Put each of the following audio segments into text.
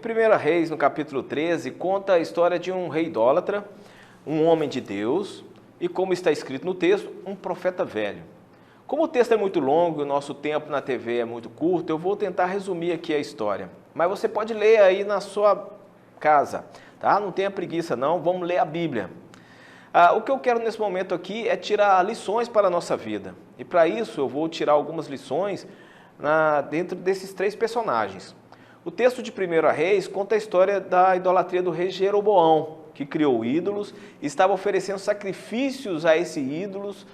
1 Reis, no capítulo 13, conta a história de um rei idólatra, um homem de Deus, e como está escrito no texto, um profeta velho. Como o texto é muito longo e o nosso tempo na TV é muito curto, eu vou tentar resumir aqui a história. Mas você pode ler aí na sua casa, tá? Não tenha preguiça não, vamos ler a Bíblia. O que eu quero nesse momento aqui é tirar lições para a nossa vida. E para isso eu vou tirar algumas lições dentro desses três personagens. O texto de 1 Reis conta a história da idolatria do rei Jeroboão, que criou ídolos e estava oferecendo sacrifícios a esses ídolos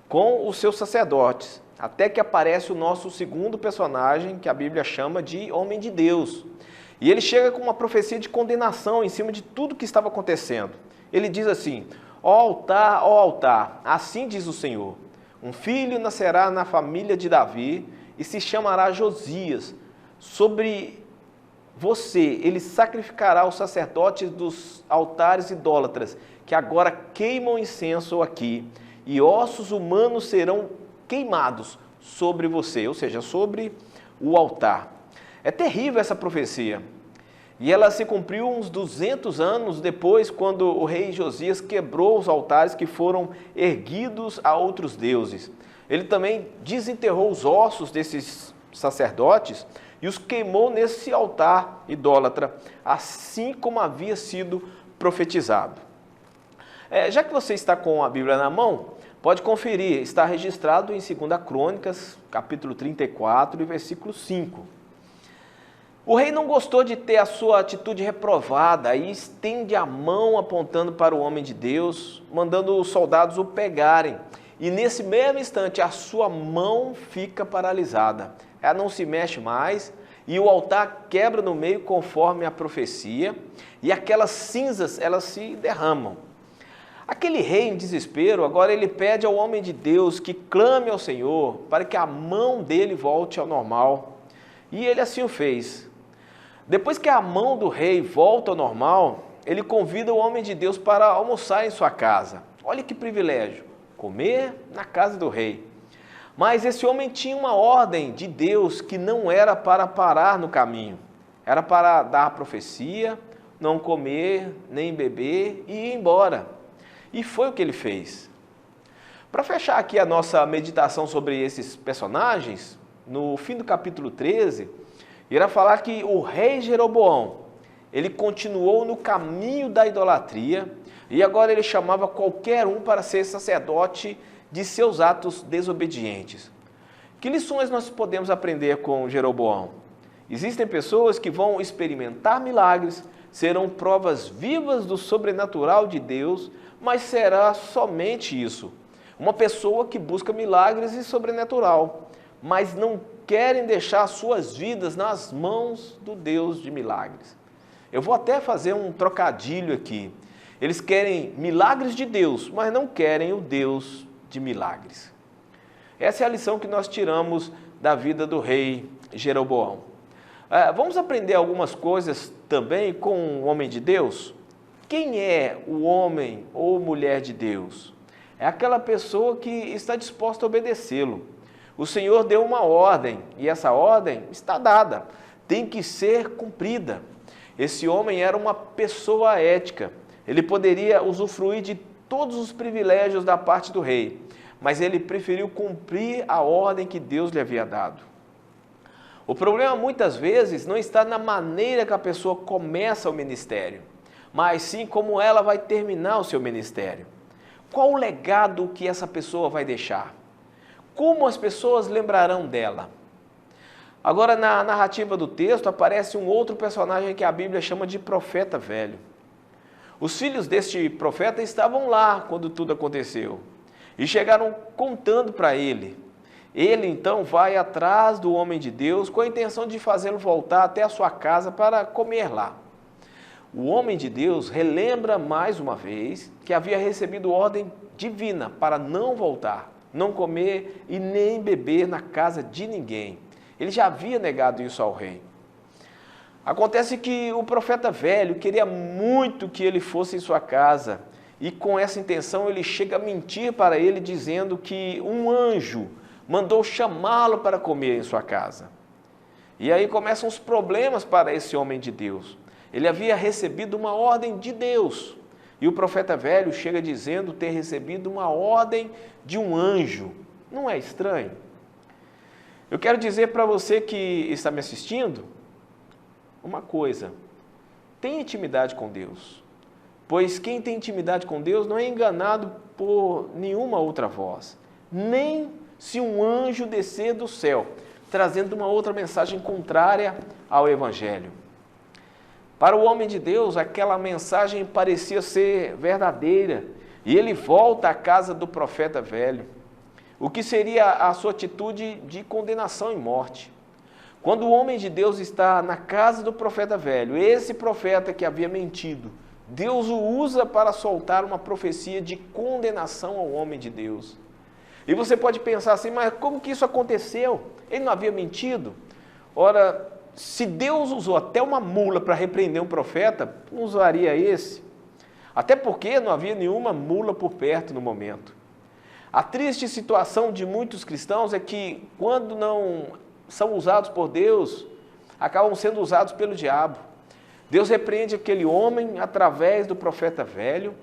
com os seus sacerdotes. Até que aparece o nosso segundo personagem, que a Bíblia chama de homem de Deus. E ele chega com uma profecia de condenação em cima de tudo que estava acontecendo. Ele diz assim: ó altar, assim diz o Senhor, um filho nascerá na família de Davi e se chamará Josias. Sobre você, ele sacrificará os sacerdotes dos altares idólatras, que agora queimam incenso aqui, e ossos humanos serão queimados sobre você, ou seja, sobre o altar. É terrível essa profecia. E ela se cumpriu uns 200 anos depois, quando o rei Josias quebrou os altares que foram erguidos a outros deuses. Ele também desenterrou os ossos desses sacerdotes e os queimou nesse altar idólatra, assim como havia sido profetizado. Já que você está com a Bíblia na mão, pode conferir, está registrado em 2 Crônicas, capítulo 34, versículo 5. O rei não gostou de ter a sua atitude reprovada e estende a mão apontando para o homem de Deus, mandando os soldados o pegarem. E nesse mesmo instante a sua mão fica paralisada. Ela não se mexe mais e o altar quebra no meio conforme a profecia e aquelas cinzas elas se derramam. Aquele rei em desespero, agora ele pede ao homem de Deus que clame ao Senhor para que a mão dele volte ao normal. E ele assim o fez. Depois que a mão do rei volta ao normal, ele convida o homem de Deus para almoçar em sua casa. Olha que privilégio, comer na casa do rei. Mas esse homem tinha uma ordem de Deus que não era para parar no caminho. Era para dar a profecia, não comer, nem beber e ir embora. E foi o que ele fez. Para fechar aqui a nossa meditação sobre esses personagens, no fim do capítulo 13, irá falar que o rei Jeroboão, ele continuou no caminho da idolatria e agora ele chamava qualquer um para ser sacerdote de seus atos desobedientes. Que lições nós podemos aprender com Jeroboão? Existem pessoas que vão experimentar milagres, serão provas vivas do sobrenatural de Deus, mas será somente isso. Uma pessoa que busca milagres e sobrenatural, mas não querem deixar suas vidas nas mãos do Deus de milagres. Eu vou até fazer um trocadilho aqui. Eles querem milagres de Deus, mas não querem o Deus de milagres. Essa é a lição que nós tiramos da vida do rei Jeroboão. Vamos aprender algumas coisas também com o homem de Deus? Quem é o homem ou mulher de Deus? É aquela pessoa que está disposta a obedecê-lo. O Senhor deu uma ordem e essa ordem está dada, tem que ser cumprida. Esse homem era uma pessoa ética, ele poderia usufruir de todos os privilégios da parte do rei, mas ele preferiu cumprir a ordem que Deus lhe havia dado. O problema muitas vezes não está na maneira que a pessoa começa o ministério, mas sim como ela vai terminar o seu ministério. Qual o legado que essa pessoa vai deixar? Como as pessoas lembrarão dela? Agora, na narrativa do texto, aparece um outro personagem que a Bíblia chama de profeta velho. Os filhos deste profeta estavam lá quando tudo aconteceu e chegaram contando para ele. Ele, então, vai atrás do homem de Deus com a intenção de fazê-lo voltar até a sua casa para comer lá. O homem de Deus relembra mais uma vez que havia recebido ordem divina para não voltar, não comer e nem beber na casa de ninguém. Ele já havia negado isso ao rei. Acontece que o profeta velho queria muito que ele fosse em sua casa e com essa intenção ele chega a mentir para ele dizendo que um anjo mandou chamá-lo para comer em sua casa. E aí começam os problemas para esse homem de Deus. Ele havia recebido uma ordem de Deus. E o profeta velho chega dizendo ter recebido uma ordem de um anjo. Não é estranho? Eu quero dizer para você que está me assistindo uma coisa. Tenha intimidade com Deus. Pois quem tem intimidade com Deus não é enganado por nenhuma outra voz. Nem se um anjo descer do céu, trazendo uma outra mensagem contrária ao Evangelho. Para o homem de Deus, aquela mensagem parecia ser verdadeira, e ele volta à casa do profeta velho. O que seria a sua atitude de condenação e morte? Quando o homem de Deus está na casa do profeta velho, esse profeta que havia mentido, Deus o usa para soltar uma profecia de condenação ao homem de Deus. E você pode pensar assim, mas como que isso aconteceu? Ele não havia mentido? Ora, se Deus usou até uma mula para repreender um profeta, não usaria esse? Até porque não havia nenhuma mula por perto no momento. A triste situação de muitos cristãos é que, quando não são usados por Deus, acabam sendo usados pelo diabo. Deus repreende aquele homem através do profeta velho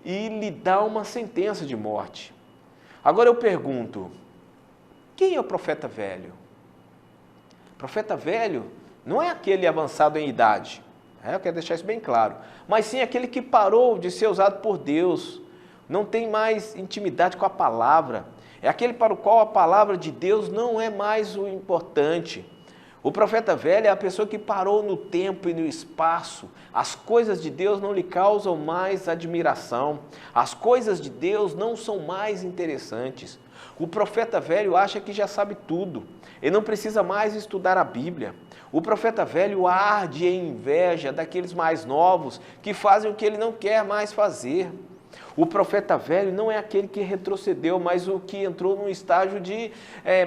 e lhe dá uma sentença de morte. Agora eu pergunto, quem é o profeta velho? O profeta velho não é aquele avançado em idade, eu quero deixar isso bem claro, mas sim aquele que parou de ser usado por Deus, não tem mais intimidade com a palavra, é aquele para o qual a palavra de Deus não é mais o importante. O profeta velho é a pessoa que parou no tempo e no espaço. As coisas de Deus não lhe causam mais admiração. As coisas de Deus não são mais interessantes. O profeta velho acha que já sabe tudo. Ele não precisa mais estudar a Bíblia. O profeta velho arde em inveja daqueles mais novos que fazem o que ele não quer mais fazer. O profeta velho não é aquele que retrocedeu, mas o que entrou num estágio de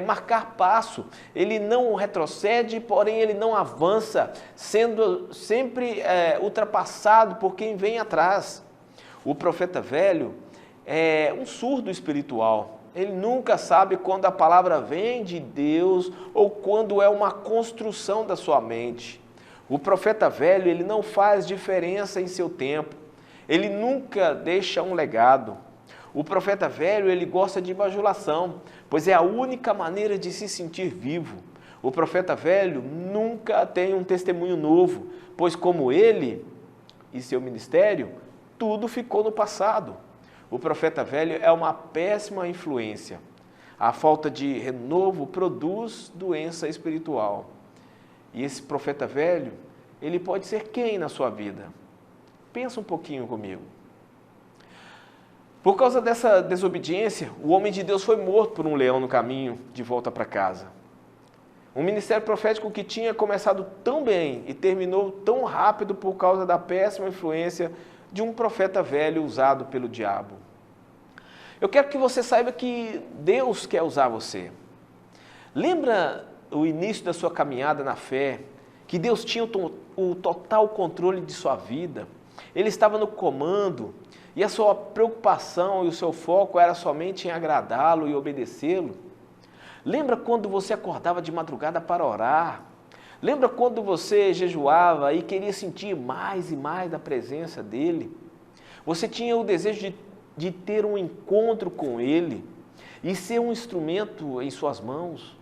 marcar passo. Ele não retrocede, porém ele não avança, sendo sempre ultrapassado por quem vem atrás. O profeta velho é um surdo espiritual. Ele nunca sabe quando a palavra vem de Deus ou quando é uma construção da sua mente. O profeta velho, ele não faz diferença em seu tempo. Ele nunca deixa um legado. O profeta velho, ele gosta de bajulação, pois é a única maneira de se sentir vivo. O profeta velho nunca tem um testemunho novo, pois como ele e seu ministério, tudo ficou no passado. O profeta velho é uma péssima influência. A falta de renovo produz doença espiritual. E esse profeta velho, ele pode ser quem na sua vida? Pensa um pouquinho comigo. Por causa dessa desobediência, o homem de Deus foi morto por um leão no caminho de volta para casa. Um ministério profético que tinha começado tão bem e terminou tão rápido por causa da péssima influência de um profeta velho usado pelo diabo. Eu quero que você saiba que Deus quer usar você. Lembra o início da sua caminhada na fé, que Deus tinha o total controle de sua vida? Ele estava no comando e a sua preocupação e o seu foco era somente em agradá-lo e obedecê-lo. Lembra quando você acordava de madrugada para orar? Lembra quando você jejuava e queria sentir mais e mais da presença dele? Você tinha o desejo de ter um encontro com ele e ser um instrumento em suas mãos?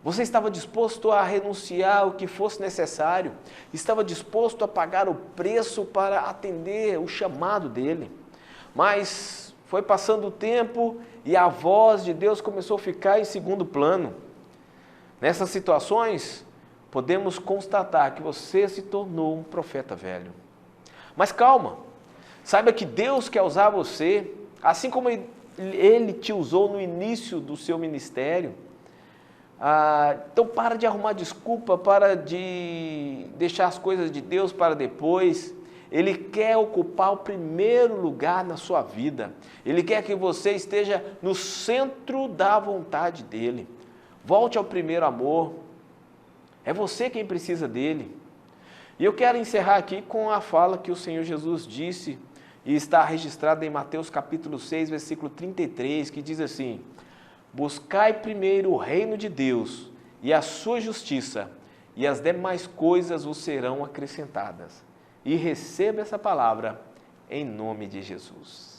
Você estava disposto a renunciar o que fosse necessário, estava disposto a pagar o preço para atender o chamado dele. Mas foi passando o tempo e a voz de Deus começou a ficar em segundo plano. Nessas situações, podemos constatar que você se tornou um profeta velho. Mas calma, saiba que Deus quer usar você, assim como Ele te usou no início do seu ministério. Então para de arrumar desculpa, para de deixar as coisas de Deus para depois. Ele quer ocupar o primeiro lugar na sua vida. Ele quer que você esteja no centro da vontade dele. Volte ao primeiro amor. É você quem precisa dele. E eu quero encerrar aqui com a fala que o Senhor Jesus disse, e está registrada em Mateus capítulo 6, versículo 33, que diz assim: buscai primeiro o reino de Deus e a sua justiça, e as demais coisas vos serão acrescentadas. E receba essa palavra em nome de Jesus.